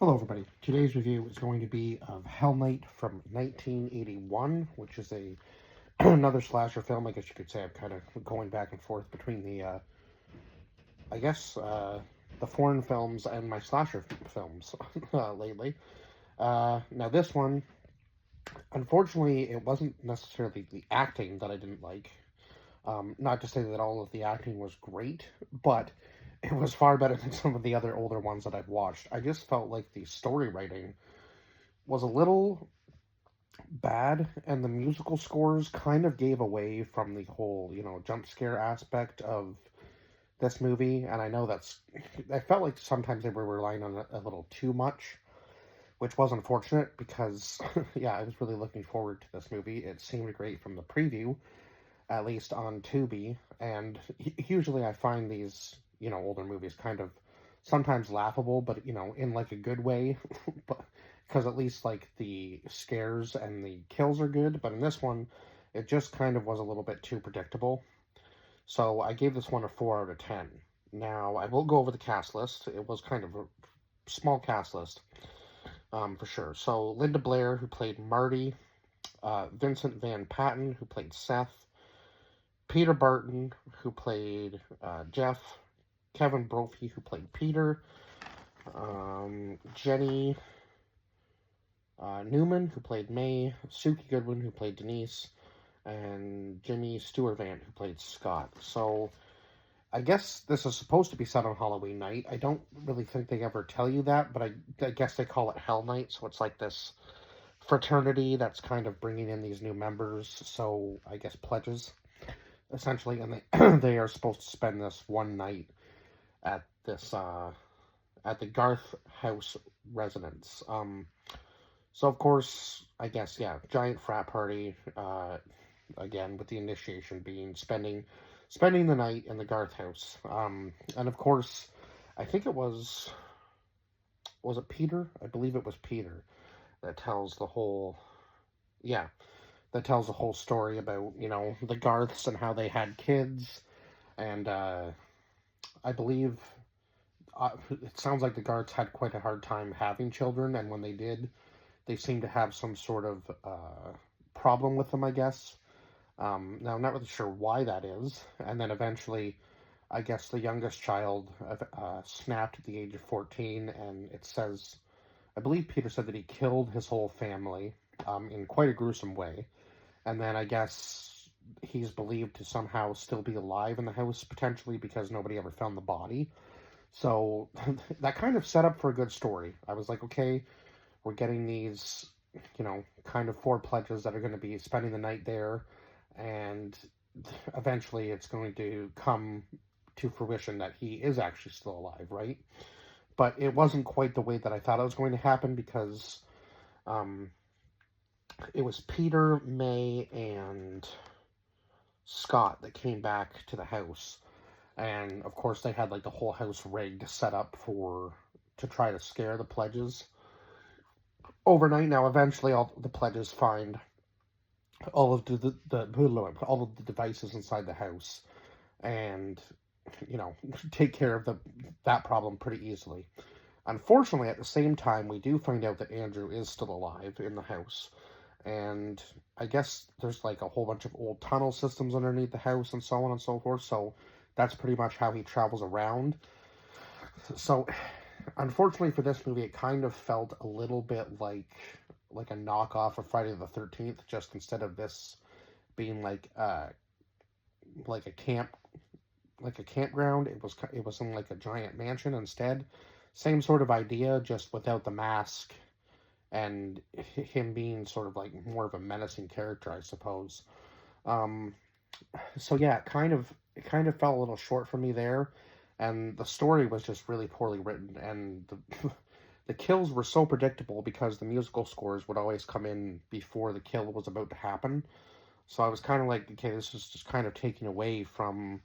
Hello, everybody. Today's review is going to be of Hell Night from 1981, which is a another slasher film. I guess you could say I'm kind of going back and forth between I guess, the foreign films and my slasher films lately. Now, this one, unfortunately, it wasn't necessarily the acting that I didn't like. Not to say that all of the acting was great, but it was far better than some of the other older ones that I've watched. I just felt like the story writing was a little bad, and the musical scores kind of gave away from the whole, jump scare aspect of this movie. And I know I felt like sometimes they were relying on it a little too much, which was unfortunate because, yeah, I was really looking forward to this movie. It seemed great from the preview, at least on Tubi. And usually I find these, older movies kind of sometimes laughable, but, in like a good way. But because at least like the scares and the kills are good, but in this one, it just kind of was a little bit too predictable. So I gave this one a 4 out of 10. Now I will go over the cast list. It was kind of a small cast list, for sure. So Linda Blair, who played Marty, Vincent Van Patten, who played Seth, Peter Barton, who played Jeff, Kevin Brophy, who played Peter, Jenny Newman, who played May, Suki Goodwin, who played Denise, and Jimmy Stuyvesant, who played Scott. So I guess this is supposed to be set on Halloween night. I don't really think they ever tell you that, but I guess they call it Hell Night, so it's like this fraternity that's kind of bringing in these new members, so I guess pledges, essentially, and they are supposed to spend this one night at this, at the Garth House residence. So of course, I guess, yeah, giant frat party, again, with the initiation being spending the night in the Garth house. And of course, I think was it Peter? I believe it was Peter that tells the whole, yeah, that tells the whole story about, the Garths and how they had kids. And I believe it sounds like the Garths had quite a hard time having children, and when they did, they seem to have some sort of problem with them, I guess. Now, I'm not really sure why that is. And then eventually, I guess the youngest child snapped at the age of 14, and it says, I believe Peter said that he killed his whole family in quite a gruesome way. And then I guess he's believed to somehow still be alive in the house, potentially because nobody ever found the body. So that kind of set up for a good story. I was like, okay, we're getting these, kind of four pledges that are going to be spending the night there, and eventually it's going to come to fruition that he is actually still alive, right? But it wasn't quite the way that I thought it was going to happen because um, it was Peter, May, and Scott that came back to the house. And of course, they had like the whole house rigged set up to try to scare the pledges overnight. Now, eventually, all the pledges find all of all of the devices inside the house, and take care of that problem pretty easily. Unfortunately, at the same time, we do find out that Andrew is still alive in the house, and I guess there's like a whole bunch of old tunnel systems underneath the house and so on and so forth. So that's pretty much how he travels around. So unfortunately for this movie, it kind of felt a little bit like a knockoff of Friday the 13th, just instead of this being like a camp like a campground, it was in like a giant mansion instead. Same sort of idea, just without the mask and him being sort of like more of a menacing character, I suppose. Um, so yeah, it kind of fell a little short for me there, and the story was just really poorly written, and the the kills were so predictable because the musical scores would always come in before the kill was about to happen. So I was kind of like, okay, this is just kind of taking away from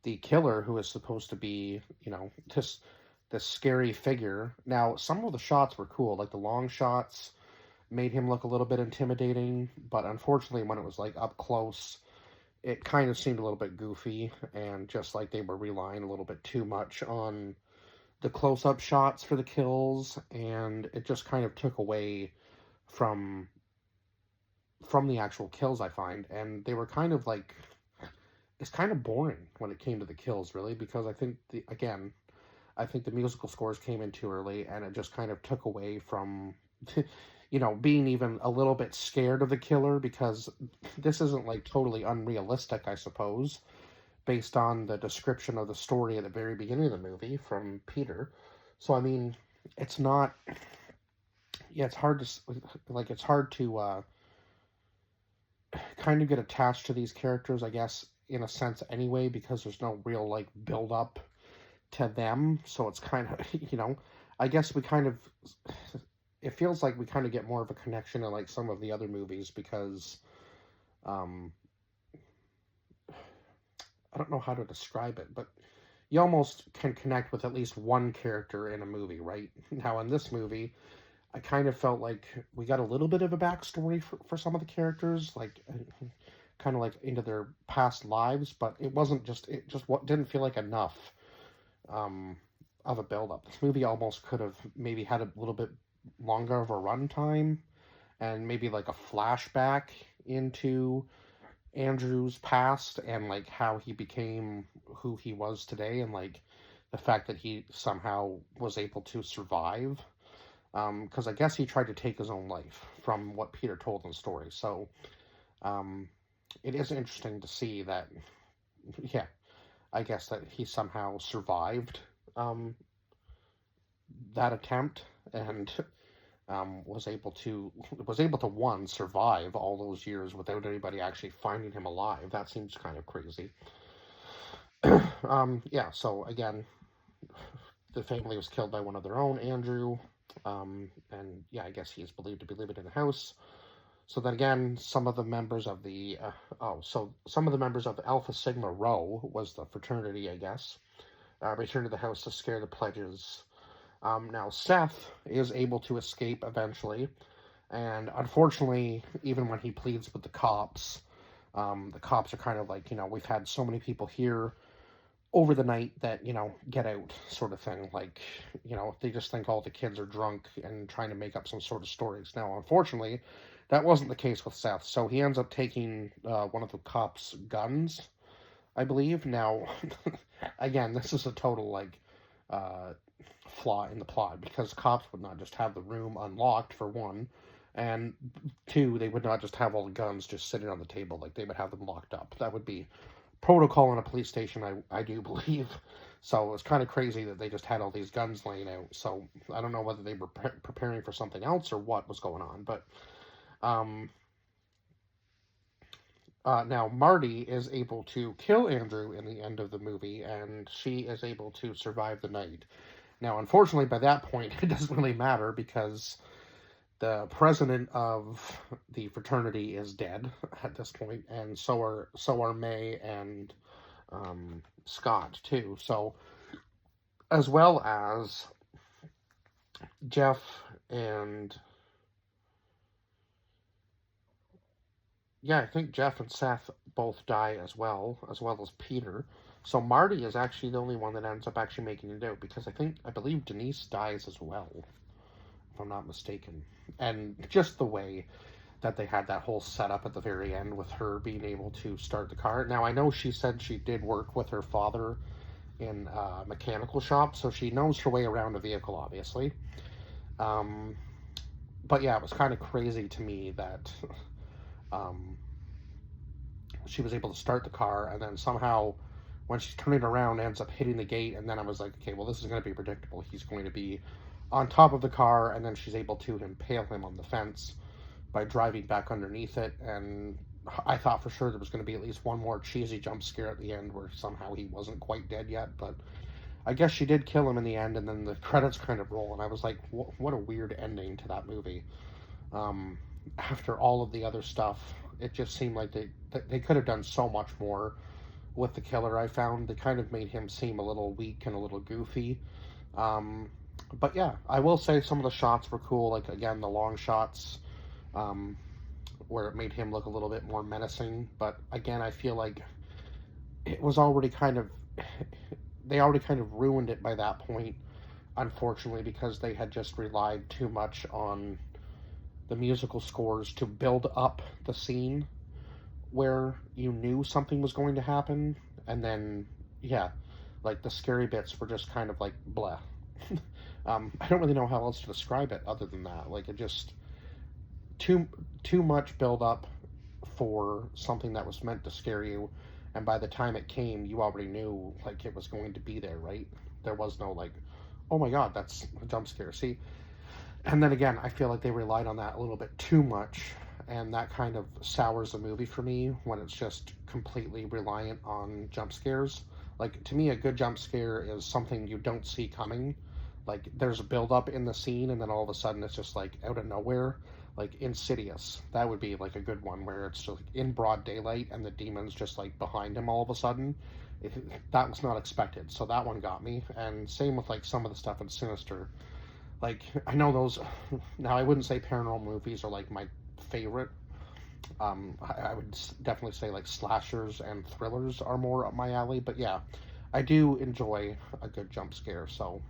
the killer, who is supposed to be, just this scary figure. Now, some of the shots were cool, like the long shots made him look a little bit intimidating, but unfortunately, when it was like up close, it kind of seemed a little bit goofy, and just like they were relying a little bit too much on the close-up shots for the kills, and it just kind of took away from the actual kills, I find. And they were kind of like, it's kind of boring when it came to the kills, really, because I think I think the musical scores came in too early, and it just kind of took away from being even a little bit scared of the killer, because this isn't like totally unrealistic, I suppose, based on the description of the story at the very beginning of the movie from Peter. So, I mean, it's not, yeah, it's hard to kind of get attached to these characters, I guess, in a sense anyway, because there's no real, like, build up to them. So it's kind of, I guess we kind of, it feels like we kind of get more of a connection to, like, some of the other movies, because, um, I don't know how to describe it, but you almost can connect with at least one character in a movie, right? Now, in this movie, I kind of felt like we got a little bit of a backstory for some of the characters, like kind of like into their past lives, but it just what didn't feel like enough um, of a build up. This movie almost could have maybe had a little bit longer of a runtime, and maybe like a flashback into Andrew's past, and like how he became who he was today, and like the fact that he somehow was able to survive, because I guess he tried to take his own life from what Peter told in the story. So um, it is interesting to see that, yeah, I guess that he somehow survived that attempt, and was able to one, survive all those years without anybody actually finding him alive. That seems kind of crazy. Yeah. So again, the family was killed by one of their own, Andrew. And yeah, I guess he's believed to be living in the house. So then again, some of the members of Alpha Sigma Rho, was the fraternity, I guess, returned to the house to scare the pledges. Now Seth is able to escape eventually, and unfortunately, even when he pleads with the cops are kind of like, we've had so many people here over the night that, get out, sort of thing. Like, they just think all the kids are drunk and trying to make up some sort of stories. Now, unfortunately, that wasn't the case with Seth, so he ends up taking one of the cops' guns, I believe. Now, again, this is a total, like, flaw in the plot, because cops would not just have the room unlocked, for one, and two, they would not just have all the guns just sitting on the table. Like, they would have them locked up. That would be protocol in a police station, I do believe. So it's kind of crazy that they just had all these guns laying out. So I don't know whether they were preparing for something else or what was going on. But now Marty is able to kill Andrew in the end of the movie, and she is able to survive the night. Now, unfortunately, by that point, it doesn't really matter, because the president of the fraternity is dead at this point, and so are May and Scott too. So, as well as Jeff and I think Jeff and Seth both die as well as Peter. So Marty is actually the only one that ends up actually making it out, because I believe Denise dies as well, if I'm not mistaken. And just the way that they had that whole setup at the very end with her being able to start the car. Now, I know she said she did work with her father in a mechanical shop, so she knows her way around a vehicle, obviously. But yeah, it was kind of crazy to me that she was able to start the car, and then somehow when she's turning around ends up hitting the gate. And then I was like, okay, well, this is going to be predictable. He's going to be on top of the car, and then she's able to impale him on the fence by driving back underneath it. And I thought for sure there was going to be at least one more cheesy jump scare at the end where somehow he wasn't quite dead yet, but I guess she did kill him in the end, and then the credits kind of roll, and I was like, what a weird ending to that movie. After all of the other stuff, it just seemed like they could have done so much more with the killer. I found they kind of made him seem a little weak and a little goofy. But yeah, I will say some of the shots were cool, like, again, the long shots, where it made him look a little bit more menacing. But again, I feel like it was already kind of, they already kind of ruined it by that point, unfortunately, because they had just relied too much on the musical scores to build up the scene where you knew something was going to happen, and then, yeah, like the scary bits were just kind of like blah. I don't really know how else to describe it other than that. Like, it just too too much build up for something that was meant to scare you, and by the time it came, you already knew like it was going to be there, right? There was no like, oh my god, that's a jump scare. See, and then again, I feel like they relied on that a little bit too much, and that kind of sours the movie for me when it's just completely reliant on jump scares. Like, to me, a good jump scare is something you don't see coming. Like, there's a build up in the scene, and then all of a sudden it's just like out of nowhere. Like Insidious, that would be like a good one where it's just like in broad daylight and the demon's just like behind him all of a sudden. If that was not expected, so that one got me. And same with like some of the stuff in Sinister. Like, I know those. Now, I wouldn't say paranormal movies are like my favorite. I would definitely say like slashers and thrillers are more up my alley. But yeah, I do enjoy a good jump scare. So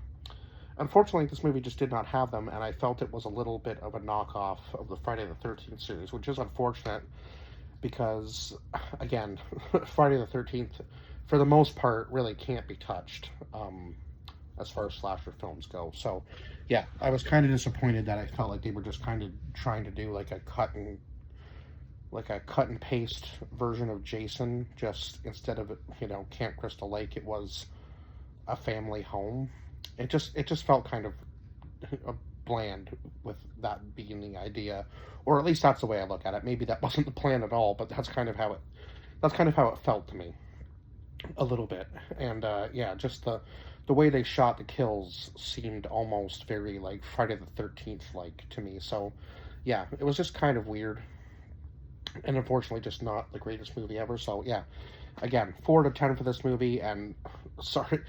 unfortunately, this movie just did not have them, and I felt it was a little bit of a knockoff of the Friday the 13th series, which is unfortunate because, again, Friday the 13th, for the most part, really can't be touched. As far as slasher films go. So, yeah, I was kind of disappointed that I felt like they were just kind of trying to do like a cut and paste version of Jason. Just instead of, Camp Crystal Lake, it was a family home. It just felt kind of bland with that being the idea, or at least that's the way I look at it. Maybe that wasn't the plan at all, but that's kind of how it felt to me a little bit. And yeah, just the way they shot the kills seemed almost very like Friday the 13th like to me. So yeah, it was just kind of weird, and unfortunately just not the greatest movie ever. So yeah, again, 4 to 10 for this movie. And sorry,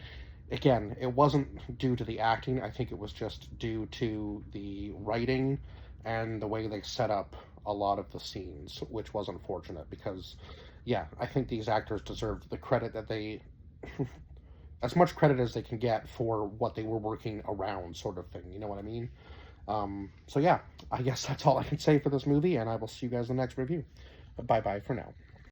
again, it wasn't due to the acting. I think it was just due to the writing and the way they set up a lot of the scenes, which was unfortunate because, yeah, I think these actors deserve the credit that they, as much credit as they can get for what they were working around, sort of thing. You know what I mean? So yeah, I guess that's all I can say for this movie, and I will see you guys in the next review. Bye bye for now.